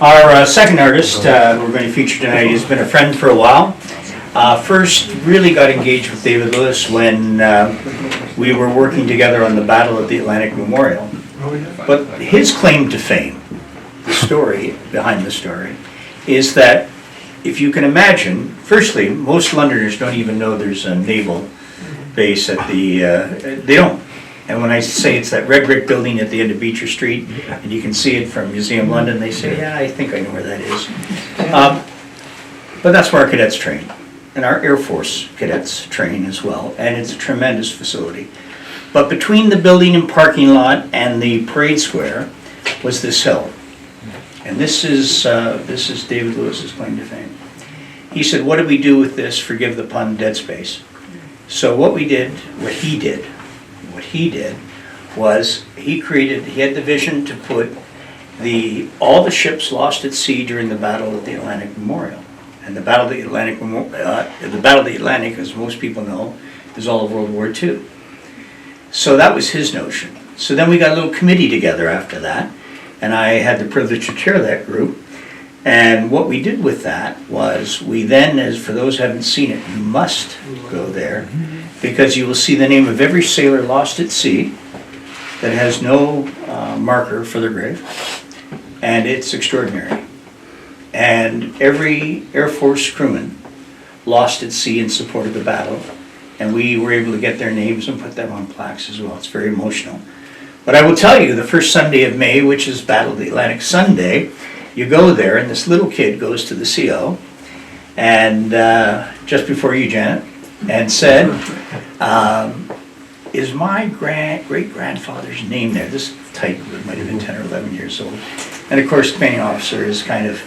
Our second artist we're going to feature tonight has been a friend for a while. First really got engaged with David Lewis when we were working together on the Battle of the Atlantic Memorial. But his claim to fame, the story behind the story, is that if you can imagine, firstly, most Londoners don't even know there's a naval base at the, they don't. And when I say it's that red brick building at the end of Beecher Street, and you can see it from Museum London, they say, yeah, I think I know where that is. But that's where our cadets train. And our Air Force cadets train as well. And it's a tremendous facility. But between the building and parking lot and the parade square was this hill. And this is David Lewis's claim to fame. He said, what do we do with this, forgive the pun, dead space? So what he did was he had the vision to put all the ships lost at sea during the Battle of the Atlantic Memorial. And the Battle of the Atlantic, as most people know, is all of World War II. So that was his notion. So then we got a little committee together after that, and I had the privilege to chair that group. And what we did with that was we then, as for those who haven't seen it, you must go there, because you will see the name of every sailor lost at sea that has no marker for their grave, and it's extraordinary. And every Air Force crewman lost at sea in support of the battle, and we were able to get their names and put them on plaques as well. It's very emotional. But I will tell you, the first Sunday of May, which is Battle of the Atlantic Sunday, you go there, and this little kid goes to the CO, and just before you, Janet, and said, is my great-grandfather's name there? This type might have been 10 or 11 years old. And of course, the commanding officer is kind of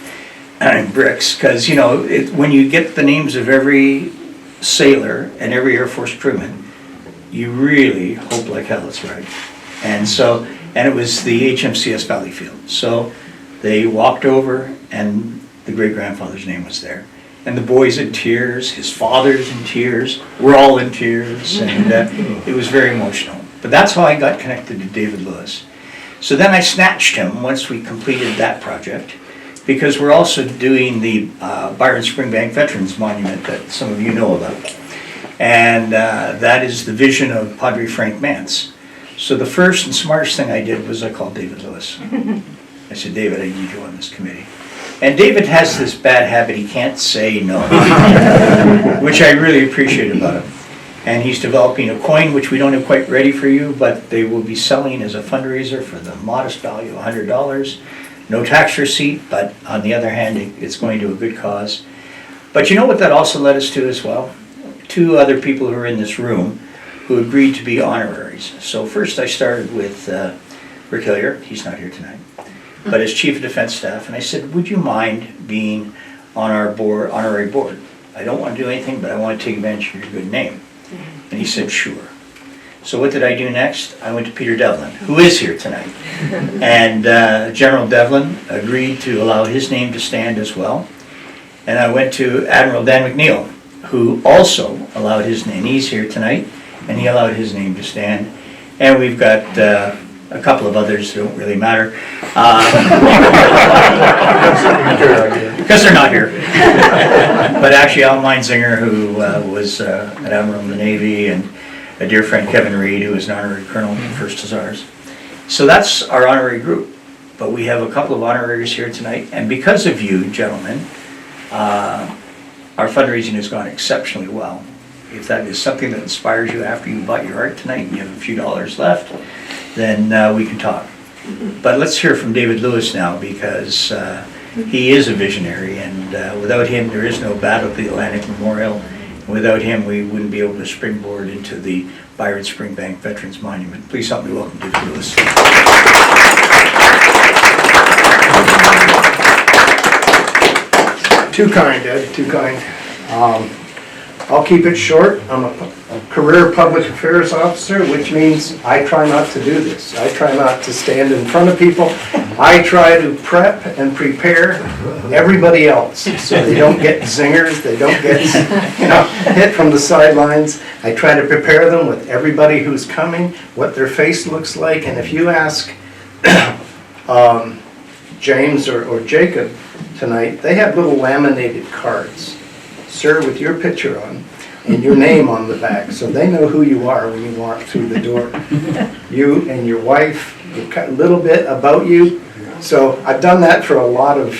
bricks, because you know, when you get the names of every sailor and every Air Force crewman, you really hope like hell it's right. And so, and it was the HMCS Valleyfield. So they walked over, and the great-grandfather's name was there. And the boy's in tears, his father's in tears, we're all in tears, and it was very emotional. But that's how I got connected to David Lewis. So then I snatched him once we completed that project, because we're also doing the Byron Springbank Veterans Monument that some of you know about. And that is the vision of Padre Frank Mance. So the first and smartest thing I did was I called David Lewis. I said, David, I need you on this committee. And David has this bad habit, he can't say no, which I really appreciate about him. And he's developing a coin, which we don't have quite ready for you, but they will be selling as a fundraiser for the modest value of $100. No tax receipt, but on the other hand, it's going to a good cause. But you know what that also led us to as well? Two other people who are in this room who agreed to be honoraries. So first I started with Rick Hillier, he's not here tonight, but as Chief of Defense Staff, and I said, would you mind being on our board, honorary board? I don't want to do anything, but I want to take advantage of your good name. And he said, sure. So what did I do next? I went to Peter Devlin, who is here tonight. And General Devlin agreed to allow his name to stand as well. And I went to Admiral Dan McNeil, who also allowed his name. He's here tonight, and he allowed his name to stand. And we've got a couple of others that don't really matter. Because they're not here. But actually Al Meinzinger, who was an Admiral in the Navy, and a dear friend Kevin Reed, who is an honorary colonel in the 1st Hussars. So that's our honorary group. But we have a couple of honoraries here tonight, and because of you, gentlemen, our fundraising has gone exceptionally well. If that is something that inspires you after you bought your art tonight and you have a few dollars left, then we can talk. But let's hear from David Lewis now, because he is a visionary, and without him there is no Battle of the Atlantic Memorial. Without him we wouldn't be able to springboard into the Byron Springbank Veterans Monument. Please help me welcome David Lewis. Too kind, Ed, too kind. I'll keep it short. I'm a career public affairs officer, which means I try not to do this. I try not to stand in front of people. I try to prep and prepare everybody else so they don't get zingers, they don't get hit from the sidelines. I try to prepare them with everybody who's coming, what their face looks like, and if you ask James or Jacob tonight, they have little laminated cards. Sir, with your picture on and your name on the back, so they know who you are when you walk through the door. You and your wife, you've got a little bit about you. So I've done that for a lot of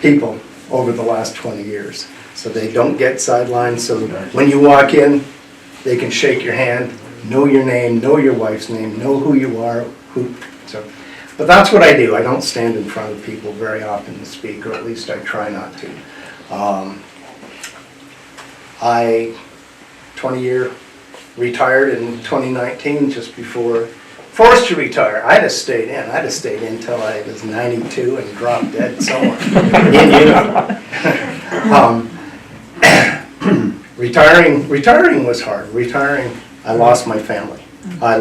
people over the last 20 years. So they don't get sidelined, so when you walk in, they can shake your hand, know your name, know your wife's name, know who you are, but that's what I do. I don't stand in front of people very often to speak, or at least I try not to. 20-year retired in 2019, just before, forced to retire. I'd have stayed in. I'd have stayed in until I was 92 and dropped dead somewhere. Retiring was hard. I lost my family. I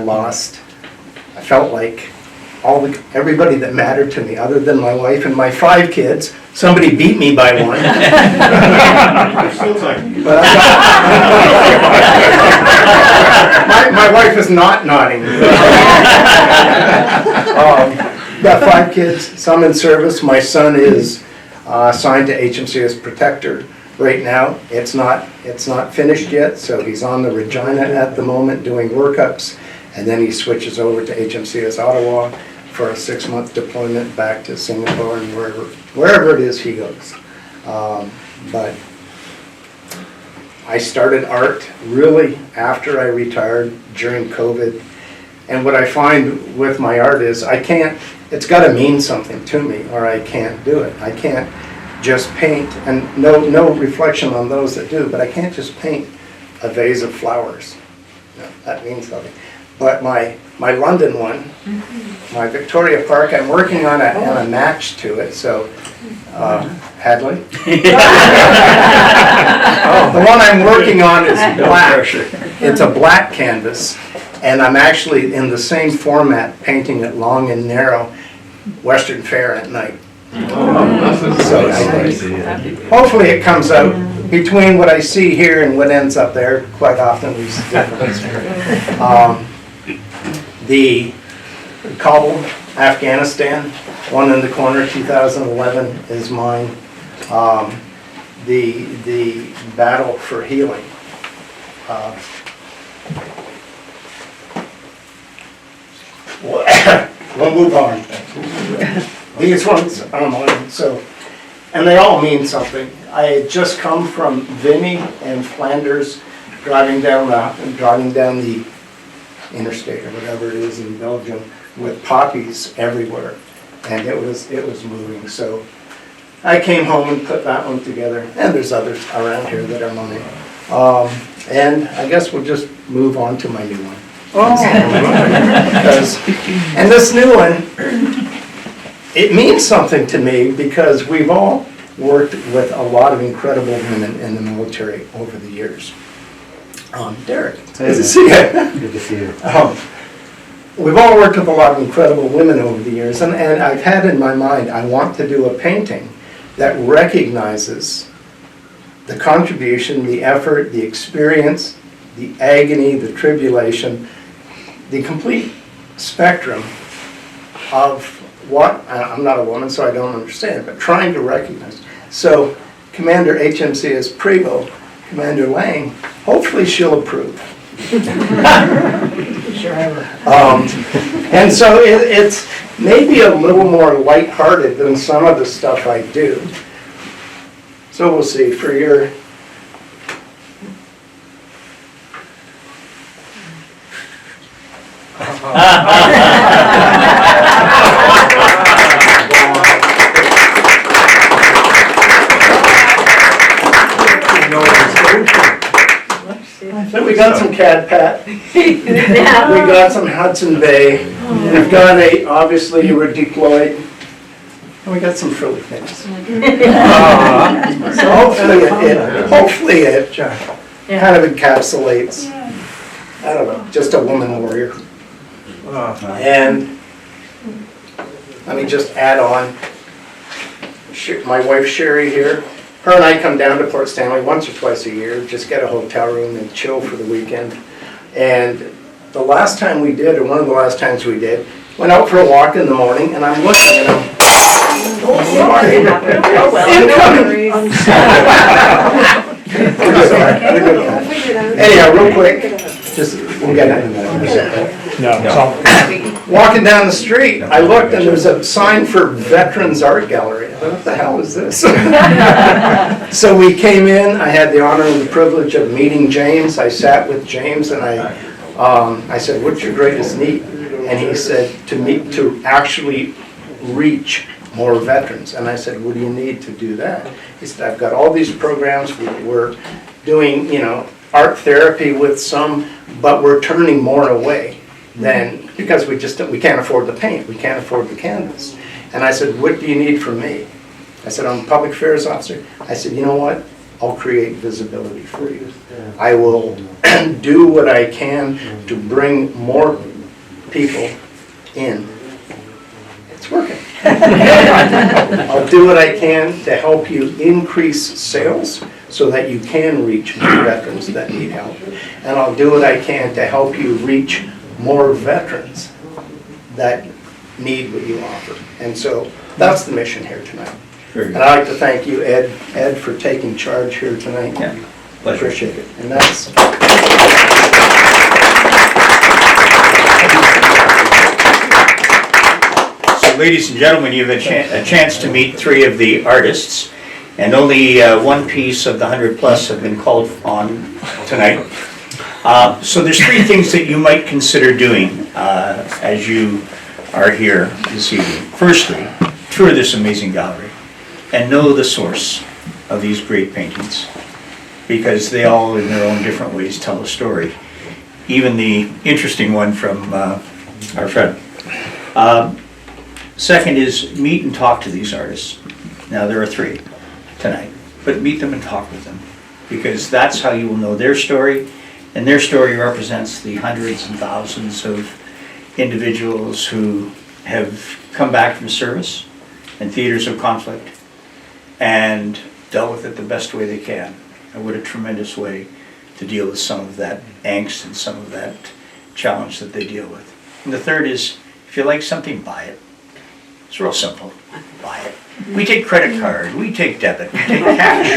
felt like everybody that mattered to me, other than my wife and my 5 kids, somebody beat me by one. My wife is not nodding. Got 5 kids, some in service. My son is assigned to HMC as protector right now. It's not finished yet, so he's on the Regina at the moment doing workups, and then he switches over to HMCS Ottawa for a 6-month deployment back to Singapore and wherever it is he goes. But I started art really after I retired during COVID, and what I find with my art is it's got to mean something to me or I can't do it. I can't just paint, and no reflection on those that do, but I can't just paint a vase of flowers. No, that means something. But my London one, my Victoria Park, I'm working on a match to it, so Hadley? The one I'm working on is black. It's a black canvas, and I'm actually in the same format, painting it long and narrow, Western Fair at night. So hopefully it comes out between what I see here and what ends up there. Quite often there's a difference. The Kabul, Afghanistan, one in the corner, 2011 is mine. The battle for healing. We'll move on. These ones are mine, and they all mean something. I had just come from Vimy and Flanders, driving down the interstate or whatever it is in Belgium with poppies everywhere, and it was moving. So I came home and put that one together, and there's others around here that are mine. And I guess we'll just move on to my new one. And this new one, it means something to me because we've all worked with a lot of incredible women in the military over the years. Derek, good to see you. Good to see you. We've all worked with a lot of incredible women over the years, and I've had in my mind, I want to do a painting that recognizes the contribution, the effort, the experience, the agony, the tribulation, the complete spectrum of what, I'm not a woman so I don't understand, but trying to recognize. So Commander HMCS Prevo, Commander Lang, hopefully she'll approve. Sure I will. And so it's maybe a little more lighthearted than some of the stuff I do. So we'll see. For your so we got some Cad Pat. We got some Hudson Bay. We've got obviously you were deployed. And we got some frilly things. So hopefully it kind of encapsulates, I don't know, just a woman warrior. And let me just add on, my wife Sherry here, her and I come down to Port Stanley once or twice a year, just get a hotel room and chill for the weekend. And the last time we did, or one of the last times we did, went out for a walk in the morning, and I'm looking and Oh, well, no worries. Anyhow, real quick, just, we'll get it in a minute. Walking down the street, I looked and there's a sign for Veterans Art Gallery. I thought, what the hell is this? So we came in, I had the honor and the privilege of meeting James. I sat with James and I said, what's your greatest need? And he said, to actually reach more veterans. And I said, what do you need to do that? He said, I've got all these programs, we're doing, art therapy with some, but we're turning more away than, because we can't afford the paint, we can't afford the canvas. And I said, what do you need from me? I said, I'm a public affairs officer. I said, you know what? I'll create visibility for you. I will do what I can to bring more people in. It's working. I'll do what I can to help you increase sales so that you can reach veterans that need help. And I'll do what I can to help you reach more veterans that need what you offer. And so that's the mission here tonight. And I'd like to thank you, Ed, for taking charge here tonight. Yeah, pleasure. Appreciate it. And that's... So ladies and gentlemen, you have a chance to meet three of the artists, and only one piece of the 100 plus have been called on tonight. So there's three things that you might consider doing as you are here this evening. Firstly, tour this amazing gallery and know the source of these great paintings, because they all in their own different ways tell a story. Even the interesting one from our friend. Second is meet and talk to these artists. Now there are three tonight, but meet them and talk with them, because that's how you will know their story, and their story represents the hundreds and thousands of individuals who have come back from service and theaters of conflict and dealt with it the best way they can. And what a tremendous way to deal with some of that angst and some of that challenge that they deal with. And the third is, if you like something, buy it. It's real simple. Buy it. We take credit card, we take debit, we take cash.